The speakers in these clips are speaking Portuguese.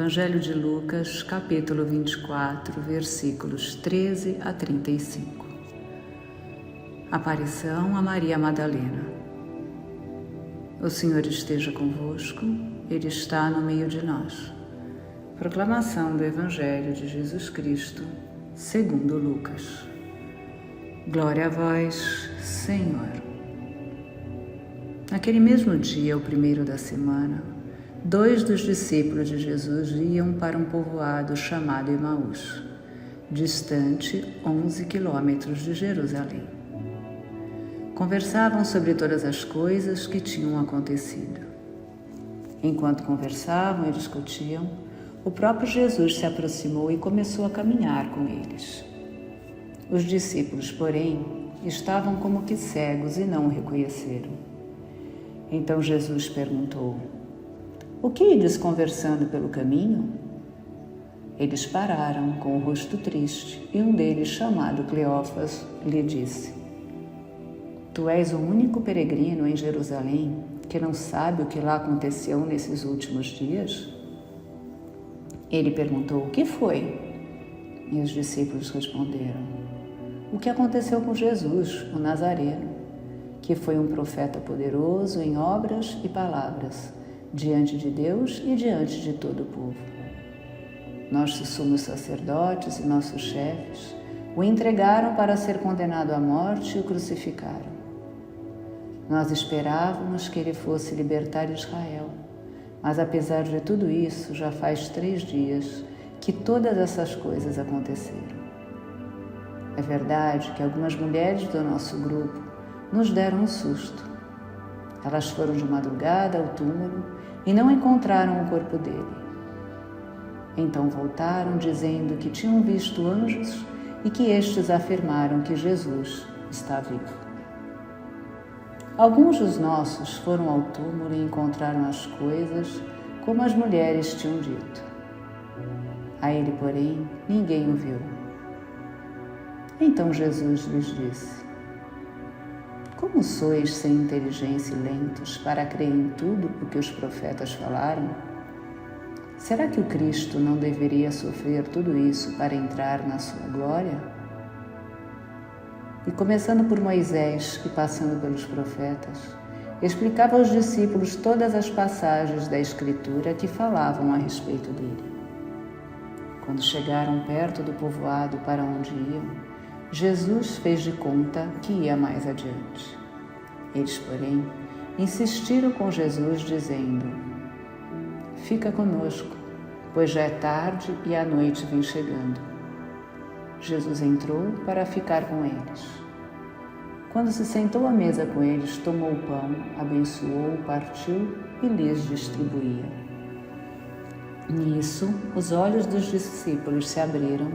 Evangelho de Lucas, capítulo 24, versículos 13 a 35. Aparição a Maria Madalena. O Senhor esteja convosco, Ele está no meio de nós. Proclamação do Evangelho de Jesus Cristo, segundo Lucas. Glória a vós, Senhor. Naquele mesmo dia, o primeiro da semana, 2 dos discípulos de Jesus iam para um povoado chamado Emaús, distante 11 quilômetros de Jerusalém. Conversavam sobre todas as coisas que tinham acontecido. Enquanto conversavam e discutiam, o próprio Jesus se aproximou e começou a caminhar com eles. Os discípulos, porém, estavam como que cegos e não o reconheceram. Então Jesus perguntou: "O que ides conversando pelo caminho?" Eles pararam com o rosto triste e um deles, chamado Cleófas, lhe disse: "Tu és o único peregrino em Jerusalém que não sabe o que lá aconteceu nesses últimos dias?" Ele perguntou: "O que foi?" E os discípulos responderam: "O que aconteceu com Jesus, o Nazareno, que foi um profeta poderoso em obras e palavras, diante de Deus e diante de todo o povo. Nossos sumos sacerdotes e nossos chefes o entregaram para ser condenado à morte e o crucificaram. Nós esperávamos que ele fosse libertar Israel, mas apesar de tudo isso, já faz 3 dias que todas essas coisas aconteceram. É verdade que algumas mulheres do nosso grupo nos deram um susto. Elas foram de madrugada ao túmulo e não encontraram o corpo dele. Então voltaram dizendo que tinham visto anjos e que estes afirmaram que Jesus está vivo. Alguns dos nossos foram ao túmulo e encontraram as coisas como as mulheres tinham dito. A ele, porém, ninguém o viu." Então Jesus lhes disse: "Como sois sem inteligência e lentos para crer em tudo o que os profetas falaram? Será que o Cristo não deveria sofrer tudo isso para entrar na sua glória?" E começando por Moisés e passando pelos profetas, explicava aos discípulos todas as passagens da Escritura que falavam a respeito dele. Quando chegaram perto do povoado para onde iam, Jesus fez de conta que ia mais adiante. Eles, porém, insistiram com Jesus, dizendo: "Fica conosco, pois já é tarde e a noite vem chegando." Jesus entrou para ficar com eles. Quando se sentou à mesa com eles, tomou o pão, abençoou, partiu e lhes distribuía. Nisso, os olhos dos discípulos se abriram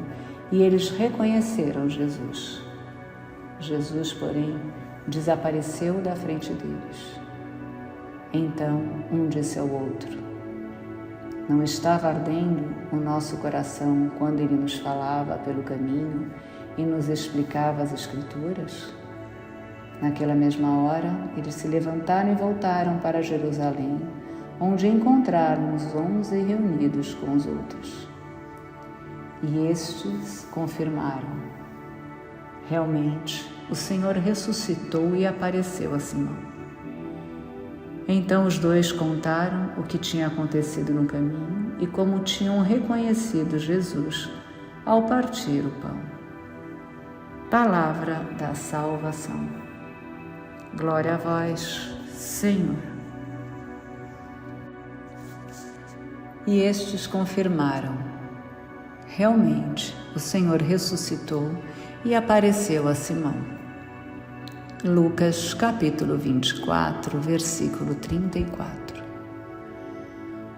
e eles reconheceram Jesus. Jesus, porém, desapareceu da frente deles. Então, um disse ao outro: "Não estava ardendo o nosso coração quando ele nos falava pelo caminho e nos explicava as Escrituras?" Naquela mesma hora, eles se levantaram e voltaram para Jerusalém, onde encontraram os 11 reunidos com os outros. E estes confirmaram: "Realmente, o Senhor ressuscitou e apareceu a Simão." Então os 2 contaram o que tinha acontecido no caminho e como tinham reconhecido Jesus ao partir o pão. Palavra da salvação. Glória a vós, Senhor. E estes confirmaram: "Realmente, o Senhor ressuscitou e apareceu a Simão." Lucas, capítulo 24, versículo 34.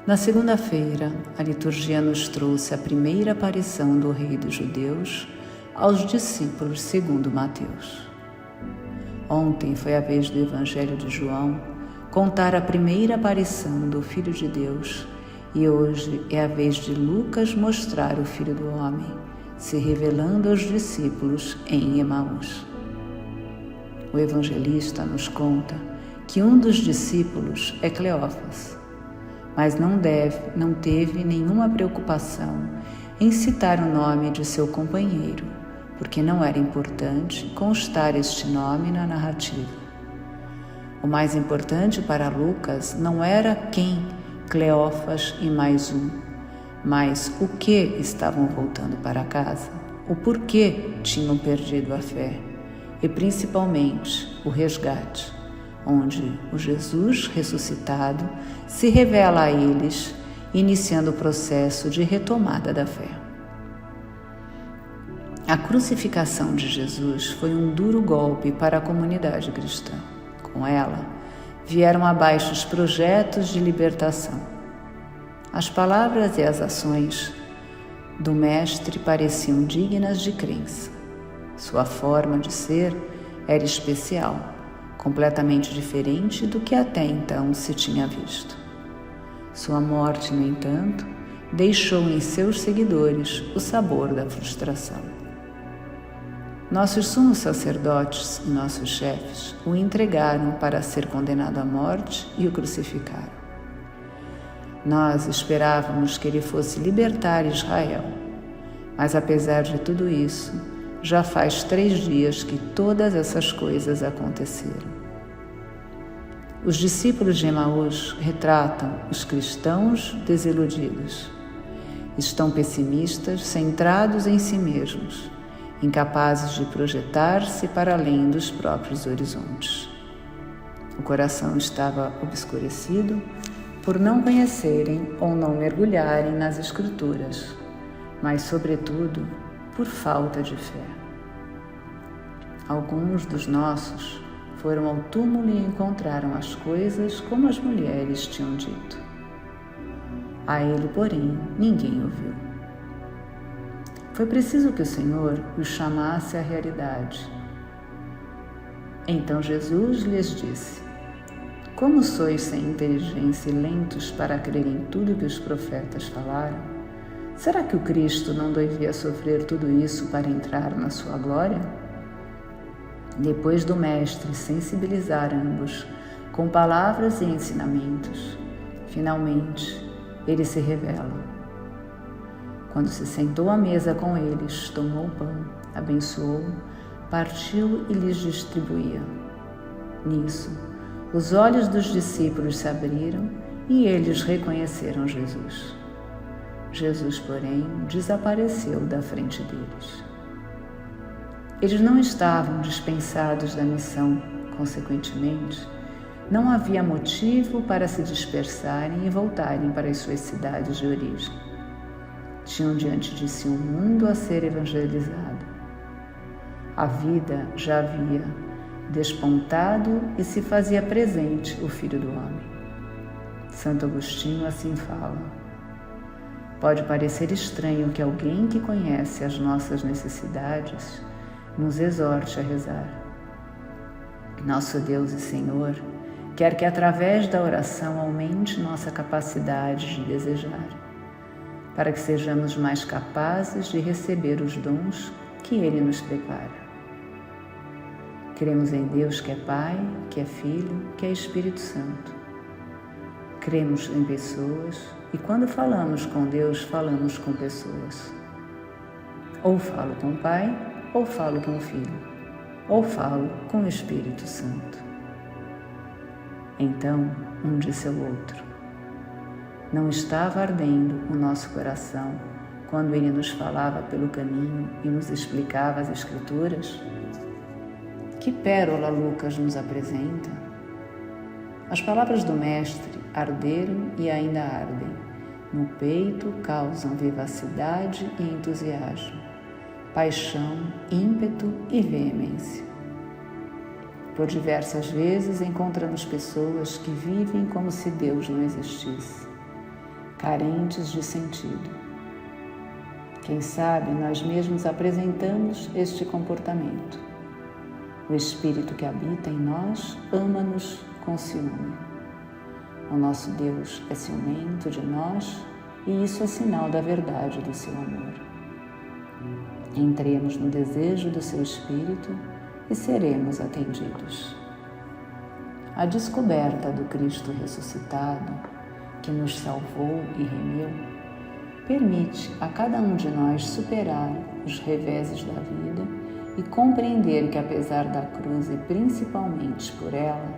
Na segunda-feira, a liturgia nos trouxe a primeira aparição do Rei dos Judeus aos discípulos segundo Mateus. Ontem foi a vez do Evangelho de João contar a primeira aparição do Filho de Deus e hoje é a vez de Lucas mostrar o Filho do Homem, se revelando aos discípulos em Emaús. O evangelista nos conta que um dos discípulos é Cleófas, mas não teve nenhuma preocupação em citar o nome de seu companheiro, porque não era importante constar este nome na narrativa. O mais importante para Lucas não era quem, Cleófas e mais um, mas o que estavam voltando para casa, o porquê tinham perdido a fé e principalmente o resgate, onde o Jesus ressuscitado se revela a eles, iniciando o processo de retomada da fé. A crucificação de Jesus foi um duro golpe para a comunidade cristã. Com ela, vieram abaixo os projetos de libertação. As palavras e as ações do Mestre pareciam dignas de crença. Sua forma de ser era especial, completamente diferente do que até então se tinha visto. Sua morte, no entanto, deixou em seus seguidores o sabor da frustração. Nossos sumos sacerdotes e nossos chefes o entregaram para ser condenado à morte e o crucificaram. Nós esperávamos que ele fosse libertar Israel, mas apesar de tudo isso, já faz 3 dias que todas essas coisas aconteceram. Os discípulos de Emaús retratam os cristãos desiludidos. Estão pessimistas, centrados em si mesmos, incapazes de projetar-se para além dos próprios horizontes. O coração estava obscurecido por não conhecerem ou não mergulharem nas Escrituras, mas, sobretudo, por falta de fé. Alguns dos nossos foram ao túmulo e encontraram as coisas como as mulheres tinham dito. A ele, porém, ninguém ouviu. Foi preciso que o Senhor os chamasse à realidade. Então Jesus lhes disse: Como sois sem inteligência e lentos para crer em tudo que os profetas falaram? Será que o Cristo não devia sofrer tudo isso para entrar na sua glória? Depois do Mestre sensibilizar ambos com palavras e ensinamentos, finalmente ele se revela. Quando se sentou à mesa com eles, tomou o pão, abençoou, partiu e lhes distribuía. Nisso, os olhos dos discípulos se abriram e eles reconheceram Jesus. Jesus, porém, desapareceu da frente deles. Eles não estavam dispensados da missão, consequentemente, não havia motivo para se dispersarem e voltarem para as suas cidades de origem. Tinham diante de si um mundo a ser evangelizado. A vida já havia despontado e se fazia presente o Filho do Homem. Santo Agostinho assim fala: Pode parecer estranho que alguém que conhece as nossas necessidades nos exorte a rezar. Nosso Deus e Senhor quer que através da oração aumente nossa capacidade de desejar, para que sejamos mais capazes de receber os dons que Ele nos prepara. Cremos em Deus que é Pai, que é Filho, que é Espírito Santo. Cremos em pessoas e quando falamos com Deus, falamos com pessoas. Ou falo com o Pai, ou falo com o Filho, ou falo com o Espírito Santo. Então, um disse ao outro: Não estava ardendo o nosso coração quando ele nos falava pelo caminho e nos explicava as Escrituras? Que pérola Lucas nos apresenta! As palavras do Mestre arderam e ainda ardem. No peito causam vivacidade e entusiasmo, paixão, ímpeto e veemência. Por diversas vezes encontramos pessoas que vivem como se Deus não existisse, carentes de sentido. Quem sabe nós mesmos apresentamos este comportamento. O Espírito que habita em nós ama-nos com ciúme. O nosso Deus é ciumento de nós e isso é sinal da verdade do seu amor. Entremos no desejo do seu Espírito e seremos atendidos. A descoberta do Cristo ressuscitado, que nos salvou e remiu, permite a cada um de nós superar os reveses da vida e compreender que, apesar da cruz e principalmente por ela,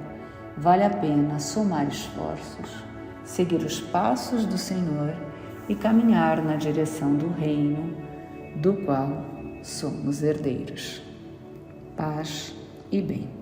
vale a pena somar esforços, seguir os passos do Senhor e caminhar na direção do reino do qual somos herdeiros. Paz e bem.